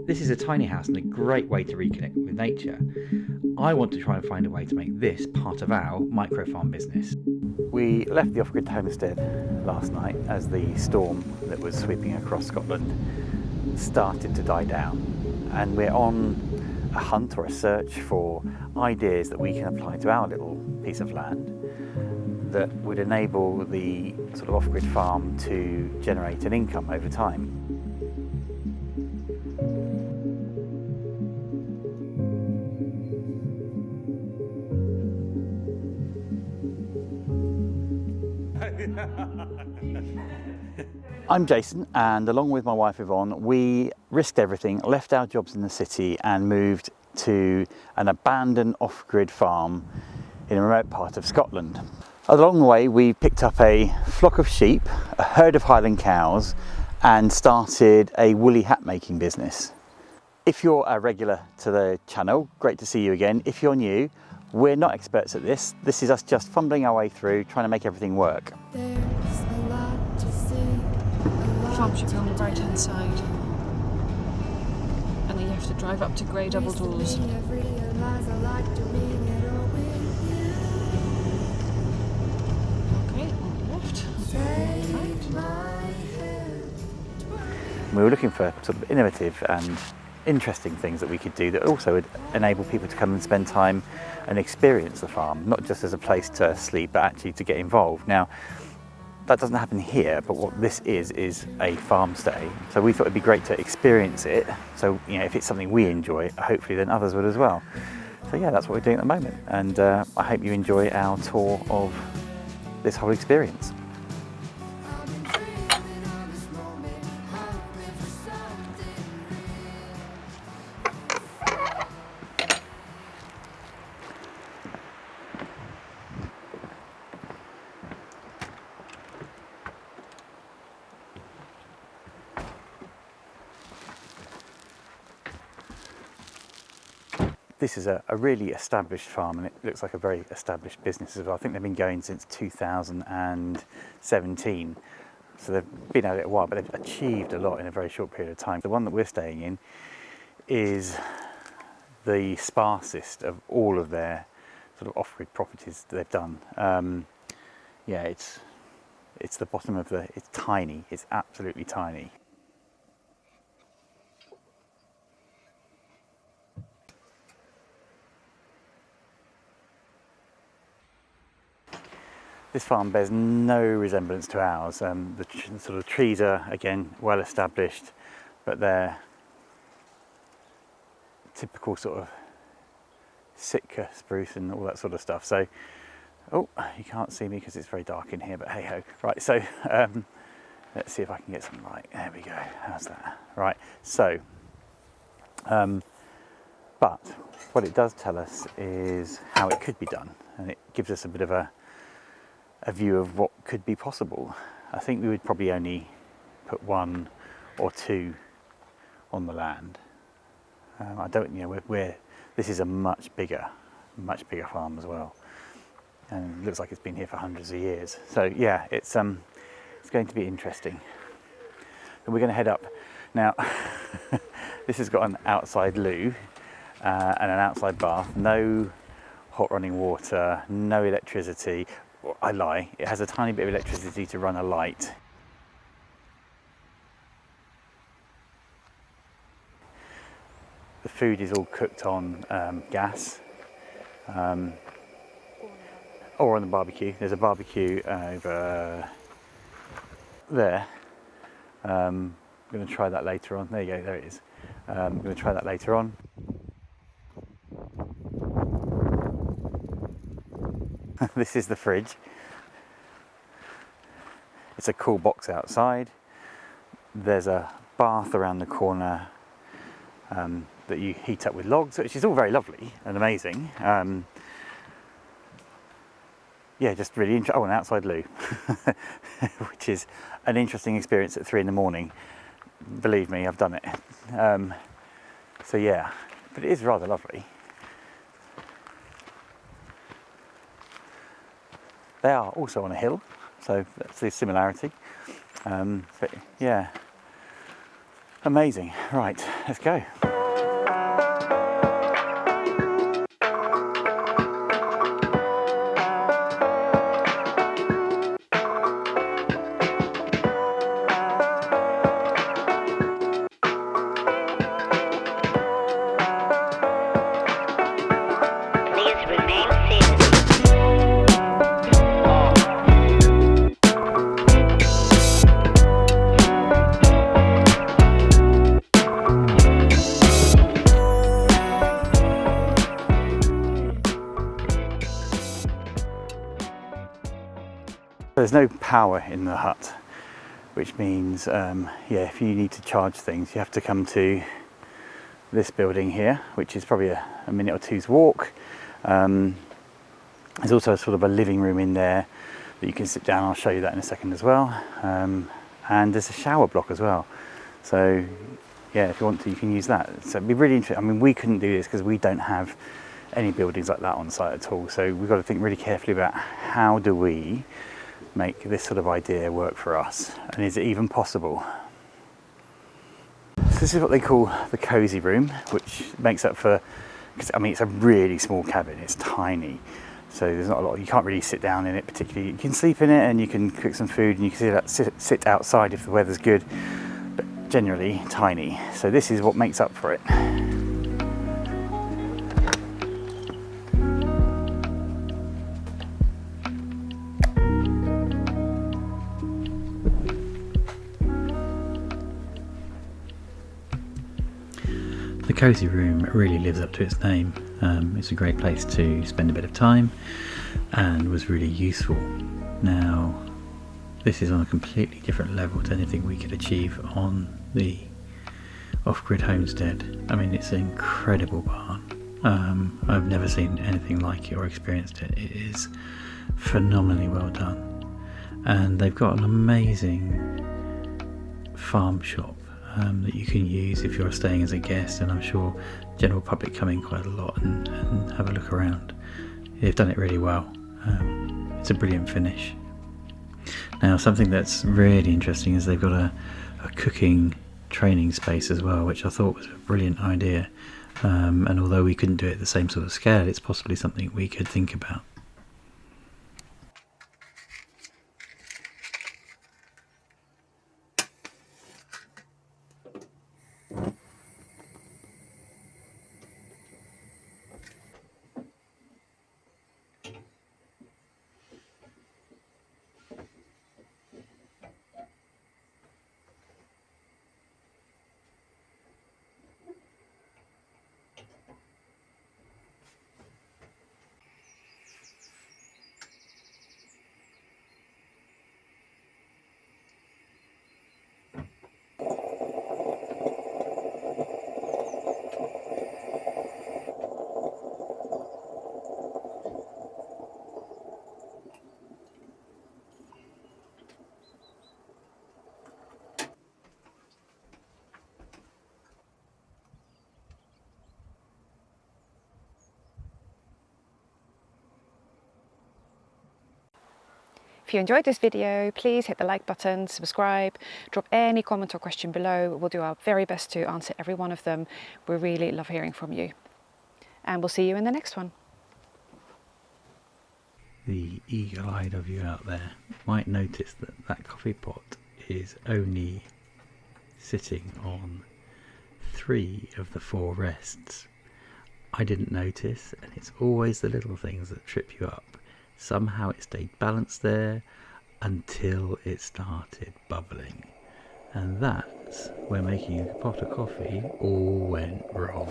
This is a tiny house and a great way to reconnect with nature. I want to try and find a way to make this part of our micro farm business. We left the Off Grid Homestead last night as the storm that was sweeping across Scotland started to die down, and we're on a hunt or a search for ideas that we can apply to our little piece of land that would enable the sort of off-grid farm to generate an income over time. I'm Jason, and along with my wife Yvonne, we risked everything, left our jobs in the city and moved to an abandoned off-grid farm in a remote part of Scotland. Along the way we picked up a flock of sheep, a herd of Highland cows, and started a woolly hat making business. If you're a regular to the channel, great to see you again. If you're new, we're not experts at this. This is us just fumbling our way through, trying to make everything work. Farm should be on the right hand side, and then you have to drive up to grey double doors. Okay, on the left. Right. We were looking for sort of innovative and interesting things that we could do that also would enable people to come and spend time and experience the farm, not just as a place to sleep, but actually to get involved. Now, that doesn't happen here, but what this is a farm stay. So we thought it'd be great to experience it. So, you know, if it's something we enjoy, hopefully then others would as well. So yeah, that's what we're doing at the moment. And I hope you enjoy our tour of this whole experience. This is a really established farm, and it looks like a very established business as well. I think they've been going since 2017, so they've been at it a while, but they've achieved a lot in a very short period of time. The one that we're staying in is the sparsest of all of their sort of off-grid properties that they've done. Yeah, it's the bottom of the, it's tiny, it's absolutely tiny. This farm bears no resemblance to ours. The sort of trees are, again, well established, but they're typical sort of Sitka spruce and all that sort of stuff. So, oh, you can't see me because it's very dark in here, but hey ho. Right, so let's see if I can get some light. There we go. How's that? Right, so, but what it does tell us is how it could be done, and it gives us a bit of a view of what could be possible. I think we would probably only put one or two on the land. I don't, you know, this is a much bigger farm as well, and it looks like it's been here for hundreds of years. So yeah, it's going to be interesting. And we're going to head up now. This has got an outside loo and an outside bath. No hot running water, no electricity. I lie, it has a tiny bit of electricity to run a light. The food is all cooked on gas or on the barbecue. There's a barbecue over there. I'm going to try that later on. There you go, there it is. I'm going to try that later on. This is the fridge. It's a cool box outside. There's a bath around the corner that you heat up with logs, which is all very lovely and amazing. Yeah, just really interesting. Oh, an outside loo, which is an interesting experience at 3 in the morning. Believe me, I've done it. So yeah, but it is rather lovely. They are also on a hill, so that's the similarity. But yeah, Amazing. Right, let's go. There's no power in the hut, which means, yeah, if you need to charge things, you have to come to this building here, which is probably a minute or two's walk. There's also a sort of a living room in there that you can sit down. I'll show you that in a second as well. And there's a shower block as well. So, yeah, if you want to, you can use that. So it'd be really interesting. I mean, we couldn't do this because we don't have any buildings like that on site at all. So we've got to think really carefully about how do we make this sort of idea work for us, and is it even possible? So this is what they call the cozy room, which makes up for, I mean, it's a really small cabin, it's tiny, so there's not a lot, you can't really sit down in it particularly. You can sleep in it and you can cook some food and you can sit outside if the weather's good, but generally tiny. So this is what makes up for it. The cozy room really lives up to its name. It's a great place to spend a bit of time and was really useful. Now, this is on a completely different level to anything we could achieve on the Off Grid Homestead. I mean, it's an incredible barn. I've never seen anything like it or experienced it. It is phenomenally well done. And they've got an amazing farm shop that you can use if you're staying as a guest, and I'm sure the general public come in quite a lot and have a look around. They've done it really well. It's a brilliant finish. Now, something that's really interesting is they've got a cooking training space as well, which I thought was a brilliant idea, and although we couldn't do it at the same sort of scale, it's possibly something we could think about. If you enjoyed this video, please hit the like button, subscribe, drop any comment or question below. We'll do our very best to answer every one of them. We really love hearing from you. And we'll see you in the next one. The eagle-eyed of you out there might notice that that coffee pot is only sitting on 3 of the 4 rests. I didn't notice, and it's always the little things that trip you up. Somehow it stayed balanced there until it started bubbling, and that's where making a pot of coffee all went wrong.